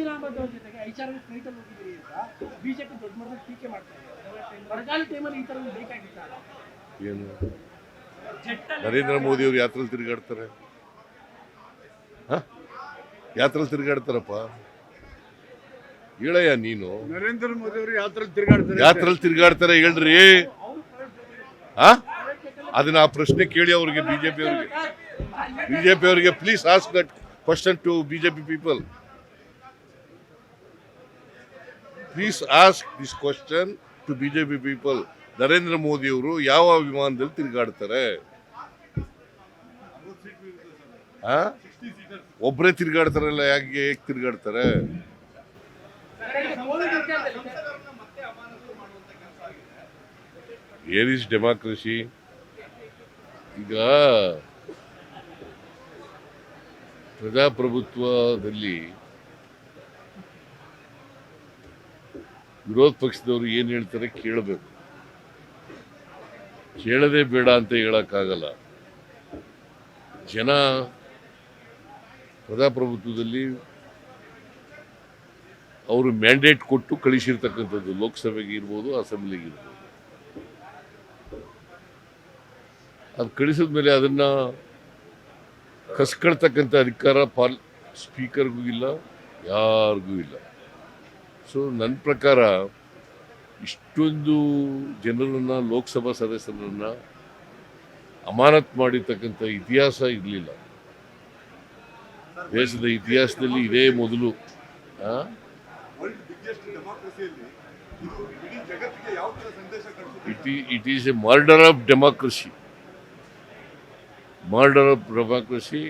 ನವೀನ್ ಅಹಮದ್ ಅವ್ರ ಜೊತೆಗೆ ಐಚಾರ್ಗೆ ಫ್ಲೈಟಲ್ಲಿ ಹೋಗಿದ್ದೀರಿ ಅಂತ ಬಿಜೆಪಿ ದೊಡ್ಡ ಮಟ್ಟದಲ್ಲಿ ಟೀಕೆ ಮಾಡ್ತಾ ಇದ್ದಾರೆ. ಬರಗಾಲ ಟೈಮಲ್ಲಿ ಈ ಥರ ಬೇಕಾಗಿತ್ತ? ಏನು ನರೇಂದ್ರ ಮೋದಿ ಅವರು ಯಾತ್ರೆಯಲ್ಲಿ ತಿರುಗಾಡ್ತಾರೆ? ಯಾತ್ರೆಯಲ್ಲಿ ತಿರುಗಾಡ್ತಾರಪ್ಪ? ಹೇಳಯ್ಯ ನೀನು. ನರೇಂದ್ರ ಮೋದಿ ಅವರು ಯಾತ್ರೆಯಲ್ಲಿ ತಿರುಗಾಡ್ತಾರೆ ಹೇಳ್ರಿ. ಅದನ್ನ ಆ ಪ್ರಶ್ನೆ ಕೇಳಿ ಅವ್ರಿಗೆ, ಬಿಜೆಪಿ ಅವರಿಗೆ please ask that question to BJP people. Please ask this question to BJP people. Narendra Modi ಅವರು ಯಾವ ವಿಮಾನದಲ್ಲಿ ತಿರುಗಾಡ್ತಾರೆ? ಒಬ್ಬರೇ ತಿರುಗಾಡ್ತಾರಲ್ಲ, ಹೇಗೆ ತಿರುಗಾಡ್ತಾರೆ? Air is democracy. ಈಗ ಪ್ರಜಾಪ್ರಭುತ್ವದಲ್ಲಿ ವಿರೋಧ ಪಕ್ಷದವರು ಏನ್ ಹೇಳ್ತಾರೆ ಕೇಳಬೇಕು. ಕೇಳದೆ ಬೇಡ ಅಂತ ಹೇಳಕ್ಕಾಗಲ್ಲ. ಜನ ಪ್ರಜಾಪ್ರಭುತ್ವದಲ್ಲಿ ಅವರು ಮ್ಯಾಂಡೇಟ್ ಕೊಟ್ಟು ಕಳಿಸಿರ್ತಕ್ಕಂಥದ್ದು, ಲೋಕಸಭೆಗೆ ಇರ್ಬೋದು, ಅಸೆಂಬ್ಲಿಗೆ ಇರ್ಬೋದು. ಅದು ಕಳಿಸಿದ ಮೇಲೆ ಅದನ್ನ ಕಸ್ಕೊಳ್ತಕ್ಕಂಥ ಅಧಿಕಾರ ಸ್ಪೀಕರ್ಗೂ ಇಲ್ಲ, ಯಾರಿಗೂ ಇಲ್ಲ. ಸೊ ನನ್ನ ಪ್ರಕಾರ ಇಷ್ಟೊಂದು ಜನರನ್ನ, ಲೋಕಸಭಾ ಸದಸ್ಯರನ್ನ ಅಮಾನತ್ ಮಾಡಿರ್ತಕ್ಕಂಥ ಇತಿಹಾಸ ಇರಲಿಲ್ಲ ದೇಶದ ಇತಿಹಾಸದಲ್ಲಿ. ಇದೇ ಮೊದಲು. It is a murder of democracy. Murder of democracy.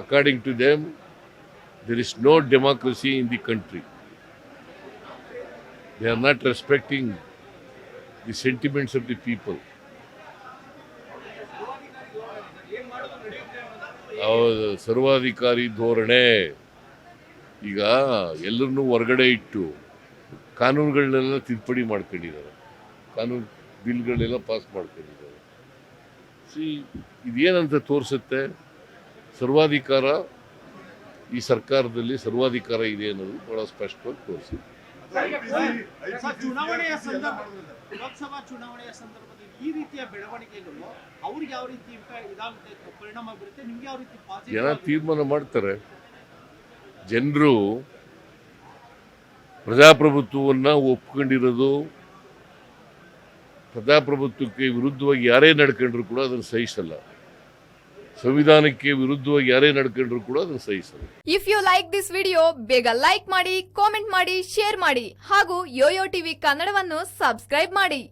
According to them, there is no democracy in the country. They are not respecting the sentiments of the people. ಸರ್ವಾಧಿಕಾರಿ ಧೋರಣೆ. ಈಗ ಎಲ್ಲರನ್ನೂ ಹೊರಗಡೆ ಇಟ್ಟು ಕಾನೂನುಗಳನ್ನೆಲ್ಲ ತಿದ್ದುಪಡಿ ಮಾಡ್ಕೊಂಡಿದ್ದಾರೆ, ಕಾನೂನು ಬಿಲ್ಗಳೆಲ್ಲ ಪಾಸ್ ಮಾಡ್ಕೊಂಡಿದ್ದಾರೆ. ಇದೇನಂತ ತೋರಿಸುತ್ತೆ? ಸರ್ವಾಧಿಕಾರ, ಈ ಸರ್ಕಾರದಲ್ಲಿ ಸರ್ವಾಧಿಕಾರ ಇದೆ ಅನ್ನೋದು ಬಹಳ ಸ್ಪಷ್ಟವಾಗಿ ತೋರಿಸುತ್ತೆ. ಲೋಕಸಭಾ ಚುನಾವಣೆಯ ಸಂದರ್ಭದಲ್ಲಿ ಈ ರೀತಿಯ ಬೆಳವಣಿಗೆಗಳು ಅವ್ರಿಗೆ ಯಾವ ರೀತಿ ಪರಿಣಾಮ ಬೀರುತ್ತೆ? ನಿಮ್ಗೆ ಯಾವ ರೀತಿ? ಜನ ತೀರ್ಮಾನ ಮಾಡ್ತಾರೆ. ಜನರು ಪ್ರಜಾಪ್ರಭುತ್ವವನ್ನು ಒಪ್ಕೊಂಡಿರೋದು, ಪ್ರಜಾಪ್ರಭುತ್ವಕ್ಕೆ ವಿರುದ್ಧವಾಗಿ ಯಾರೇ ನಡ್ಕೊಂಡ್ರು ಕೂಡ ಅದನ್ನು ಸಹಿಸಲ್ಲ. ಸಂವಿಧಾನಕ್ಕೆ ವಿರುದ್ಧವಾಗಿ ಯಾರೇ ನಡ್ಕೊಂಡ್ರು ಕೂಡ ಅದನ್ನು ಸಹಿಸಲ್ಲ. If you like this video, ಬೇಗ ಲೈಕ್ ಮಾಡಿ, ಕಾಮೆಂಟ್ ಮಾಡಿ, ಶೇರ್ ಮಾಡಿ ಹಾಗೂ ಯೋಯೋ ಟಿವಿ ಕನ್ನಡವನ್ನು ಸಬ್ಸ್ಕ್ರೈಬ್ ಮಾಡಿ.